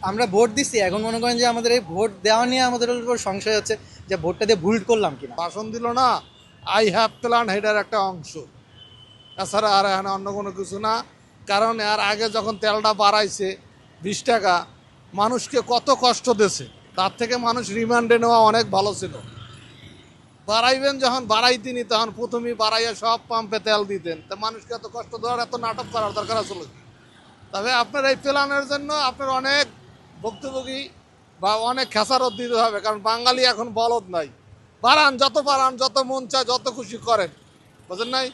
আমরা ভোট দিচ্ছি, এখন মনে করেন যে আমাদের এই ভোট দেওয়া নিয়ে আমাদের উপর সংশয় হচ্ছে যে ভোটটা দিয়ে ভুল করলাম কিনা। ভাষণ দিল না, আই হ্যাভ প্ল্যান, হেটার একটা অংশ, তাছাড়া আর এখানে অন্য কোনো কিছু না। কারণ এর আগে যখন তেলটা বাড়াইছে 20 টাকা, মানুষকে কত কষ্ট দিয়েছে, তার থেকে মানুষ রিমান্ডে নেওয়া অনেক ভালো ছিল। বাড়াইবেন যখন বাড়াইতেনি তখন প্রথমেই বাড়াইয়া সব পাম্পে তেল দিতেন, তা মানুষকে এত কষ্ট দেওয়ার এত নাটক করার দরকার ছিল। তবে আপনার এই প্ল্যানের জন্য আপনার অনেক ভুক্তভোগী বা অনেক খেসারত দিতে হবে, কারণ বাঙালি এখন বলদ নাই। বাড়ান, যত মন চায় যত খুশি করেন, বুঝেন নাই?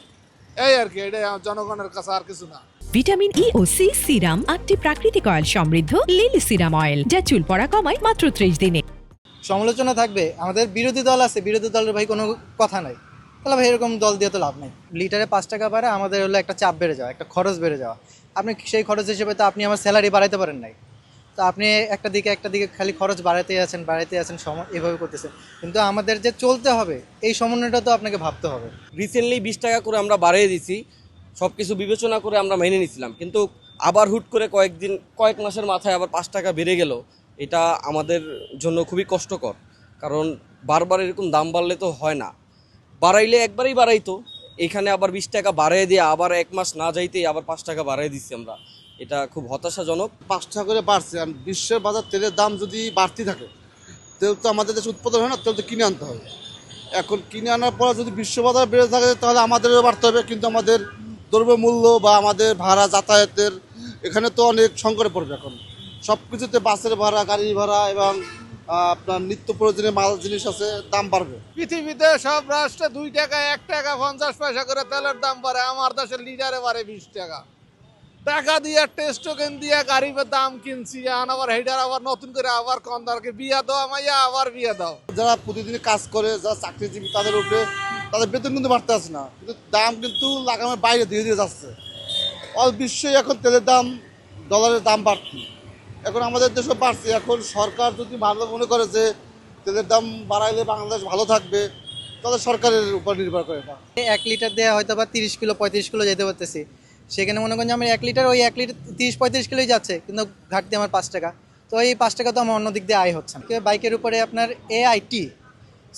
এই আর কি, এটাই জনগণের কাছে, আর কিছু না। ভিটামিন ই ও সি সিরাম 8টি প্রাকৃতিক অয়েল সমৃদ্ধ লিলি সিরাম অয়েল, যা চুল পড়া কমায় মাত্র 30 দিনে। সমালোচনা থাকবে, আমাদের বিরোধী দল আছে, বিরোধী দলের ভাই কোনো কথা নাই, তাহলে ভাই এরকম দল দিয়ে তো লাভ নাই। লিটারে 5 টাকা বাড়ে, আমাদের হলো একটা চাপ বেড়ে যাওয়া, একটা খরচ বেড়ে যাওয়া। আপনি সেই খরচ হিসেবে তো আপনি আমার স্যালারি বাড়াইতে পারেন নাই, তো আপনি একটা দিকে খালি খরচ বাড়াইতে আছেন এভাবে করতেছেন। কিন্তু আমাদের যে চলতে হবে এই সমন্বয়টা তো আপনাকে ভাবতে হবে। রিসেন্টলি 20 টাকা করে আমরা বাড়িয়ে দিছি, সব কিছু বিবেচনা করে আমরা মেনে নিয়েছিলাম, কিন্তু আবার হুট করে কয়েক মাসের মাথায় আবার 5 টাকা বেড়ে গেল। এটা আমাদের জন্য খুবই কষ্টকর, কারণ বারবার এরকম দাম বাড়লে তো হয় না। বাড়াইলে একবারেই বাড়াইতো, এখানে আবার 20 টাকা বাড়িয়ে দিয়ে আবার 1 মাস না যাইতেই আবার 5 টাকা বাড়িয়ে দিচ্ছি আমরা। এটা খুব হতাশাজনক। 5 টাকা করে বাড়ছে, আর বিশ্বের বাজার তেলের দাম যদি বাড়তি থাকে, তেল তো আমাদের দেশে উৎপাদন হয় না, তেল তো কিনে আনতে হবে। এখন কিনে আনার পর যদি বিশ্ব বাজার বেড়ে থাকে তাহলে আমাদেরও বাড়তে হবে, কিন্তু আমাদের দ্রব্যমূল্য বা আমাদের ভাড়া যাতায়াতের এখানে তো অনেক সংকটে পড়বে। এখন সব কিছুতে বাসের ভাড়া, গাড়ি ভাড়া এবং আপনার নিত্য প্রয়োজনীয় মাল জিনিস আছে, দাম বাড়বে। পৃথিবীতে সব রাষ্ট্রে 2 টাকা 1 টাকা 50 পয়সা করে তেলের দাম বাড়ে, আমার দেশের লিটারে বাড়ে 20 টাকা। টাকা দিয়ে টেস্ট টোকেন দিয়ে গাড়ির দাম কিনছি, আবার হেডার আবার নতুন করে আবার কন্দারকে বিয়া দাও আমাইয়া আবার বিয়া দাও। যারা প্রতিদিন কাজ করে, যারা চাকরিজীবী, তাদের উপরে তাদের বেতন কিন্তু বাড়তে আসে না, কিন্তু দাম কিন্তু লাগামের বাইরে ধীরে ধীরে যাচ্ছে। অল বিশ্বই এখন তেলের দাম, ডলারের দাম বাড়তি, এখন আমাদের দেশও বাড়ছে। এখন সরকার যদি ভালো মনে করে যে তেলের দাম বাড়াইলে বাংলাদেশ ভালো থাকবে, তাহলে সরকারের উপর নির্ভর করে না। 1 লিটার দেওয়া হয়তো বা 30 কিলো 35 কিলো যেতে পারতেছি, সেখানে মনে করেন যে আমার 1 লিটার 30-35 কিলোই যাচ্ছে, কিন্তু ঘাটতি আমার 5 টাকা। তো এই 5 টাকা তো আমার অন্য দিক দিয়ে আয় হচ্ছে না। বাইকের উপরে আপনার AIT,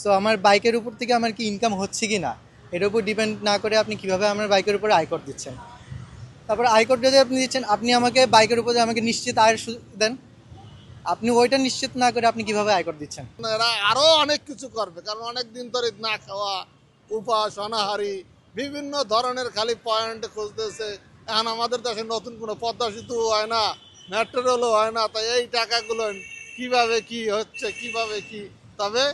সো আমার বাইকের উপর থেকে আমার কি ইনকাম হচ্ছে কি না এটার উপর ডিপেন্ড না করে আপনি কিভাবে আমার বাইকের উপরে আয়কর দিচ্ছেন। তারপর আয়কর যদি আপনি দিচ্ছেন, আপনি আমাকে বাইকের উপরে আমাকে নিশ্চিত আয়ের দেন, আপনি ওইটা নিশ্চিত না করে আপনি কিভাবে আয়কর দিচ্ছেন। এরা আরো অনেক কিছু করবে, কারণ অনেক দিন ধরে না খাওয়া, উপাস, অনাহারি, বিভিন্ন ধরনের খালি পয়েন্ট খুঁজতেছে। এখন আমাদের দেশে নতুন কোনো পদ্মা সেতু হয় না, মেট্রো রেলও হয় না, তাই এই টাকাগুলো কিভাবে কি হচ্ছে, কিভাবে কি। তবে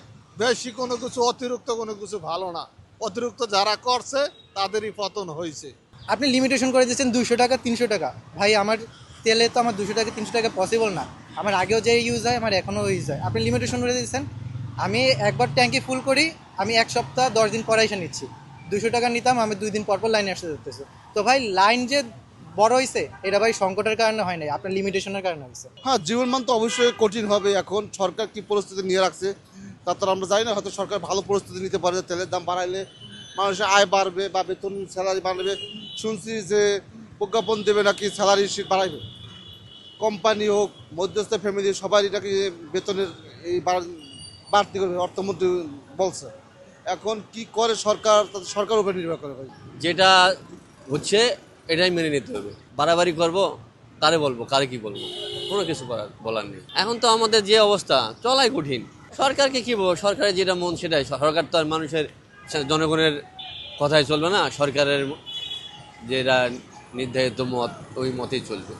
বেশি কোনো কিছু, অতিরিক্ত কোনো কিছু ভালো না। অতিরিক্ত যারা করছে তাদেরই পতন হয়েছে। আপনি লিমিটেশন করে দিচ্ছেন 200 টাকা 300 টাকা। ভাই আমার তেলে তো আমার 200 টাকা 300 টাকা পসিবল না, আমার আগেও যে ইউজ হয় আমার এখনও ইউজ হয়। আপনি লিমিটেশন করে দিচ্ছেন, আমি একবার ট্যাঙ্কি ফুল করি, আমি 1 সপ্তাহ 10 দিন পরে এসে নিচ্ছি। 200 টাকা নিতাম, আমি 2 দিন পর লাইনে আসতে ধরতেছে। তো ভাই লাইন যে বড় হয়েছে এটা ভাই সংকটের কারণে হয় নাই, আপনার লিমিটেশনের কারণে হয়েছে। হ্যাঁ, জীবনমান তো অবশ্যই কঠিন হবে। এখন সরকার কি পরিস্থিতি নিয়ে রাখছে তা তো আমরা জানি না, হয়তো সরকার ভালো পরিস্থিতি নিতে পারে, তেলের দাম বাড়াইলে মানুষের আয় বাড়বে বা বেতন স্যালারি বাড়বে। শুনছি যে প্রজ্ঞাপন দেবে নাকি স্যালারি শিট বাড়াইবে, কোম্পানি হোক, মধ্যস্থ ফ্যামিলি, সবাই এটাকে বেতনের এই বাড়তি করবে, অর্থমন্ত্রী বলছে। এখন কি করে সরকার, তাদের সরকার উপর নির্ভর করে ভাই। যেটা হচ্ছে এটাই মেনে নিতে হবে। বাড়াবাড়ি করবো, কারে বলবো, কারে কি বলবো, কোনো কিছু বলার নেই। এখন তো আমাদের যে অবস্থা, চলাই কঠিন। সরকারকে কি বলবো, সরকারের যেটা মন সেটাই। সরকার তো আর মানুষের, জনগণের কথাই চলবে না, সরকারের যেটা নির্ধারিত মত ওই মতেই চলবে।